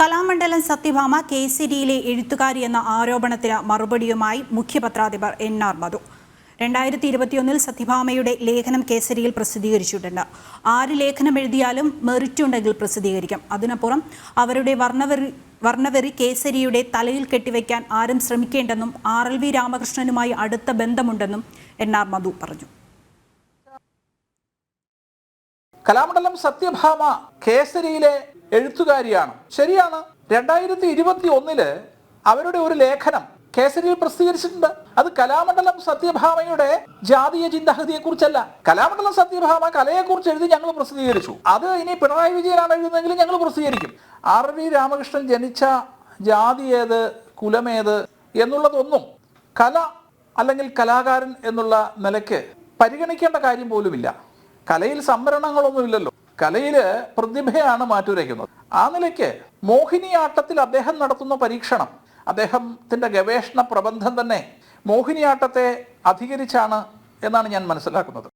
കലാമണ്ഡലം സത്യഭാമ കേസരിയിലെ എഴുത്തുകാരി എന്ന ആരോപണത്തിന് മറുപടിയുമായി മുഖ്യപത്രാധിപർ NR മധു. 2021 സത്യഭാമയുടെ ലേഖനം കേസരിയിൽ പ്രസിദ്ധീകരിച്ചിട്ടുണ്ട്. ആര് ലേഖനം എഴുതിയാലും മെറിറ്റ് ഉണ്ടെങ്കിൽ പ്രസിദ്ധീകരിക്കാം. അതിനപ്പുറം അവരുടെ വർണ്ണവെറി കേസരിയുടെ തലയിൽ കെട്ടിവെക്കാൻ ആരും ശ്രമിക്കേണ്ടെന്നും RLV രാമകൃഷ്ണനുമായി അടുത്ത ബന്ധമുണ്ടെന്നും NR മധു പറഞ്ഞു. കലാമണ്ഡലം സത്യഭാമ കേസരിയിലെ എഴുത്തുകാരിയാണ്. ശരിയാണ്. 2021 അവരുടെ ഒരു ലേഖനം കേസരിയിൽ പ്രസിദ്ധീകരിച്ചിട്ടുണ്ട്. അത് കലാമണ്ഡലം സത്യഭാമയുടെ ജാതീയ ചിന്താഗതിയെ കുറിച്ചല്ല. കലാമണ്ഡലം സത്യഭാമ കലയെക്കുറിച്ച് എഴുതി ഞങ്ങൾ പ്രസിദ്ധീകരിച്ചു. അത് ഇനി പിണറായി വിജയനാണ് എഴുതുന്നതെങ്കിൽ ഞങ്ങൾ പ്രസിദ്ധീകരിക്കും. RV രാമകൃഷ്ണൻ ജനിച്ച ജാതി ഏത്, കുലമേത് എന്നുള്ളതൊന്നും കല അല്ലെങ്കിൽ കലാകാരൻ എന്നുള്ള നിലയ്ക്ക് പരിഗണിക്കേണ്ട കാര്യം പോലുമില്ല. കലയിൽ സംവരണങ്ങളൊന്നുമില്ലല്ലോ. കലയിൽ പ്രതിഭയാണ് മാറ്റുരയ്ക്കുന്നത്. ആ നിലയ്ക്ക് മോഹിനിയാട്ടത്തിൽ അദ്ദേഹം നടത്തുന്ന പരീക്ഷണം, അദ്ദേഹത്തിൻ്റെ ഗവേഷണ പ്രബന്ധം തന്നെ മോഹിനിയാട്ടത്തെ അധികരിച്ചാണ് എന്നാണ് ഞാൻ മനസ്സിലാക്കുന്നത്.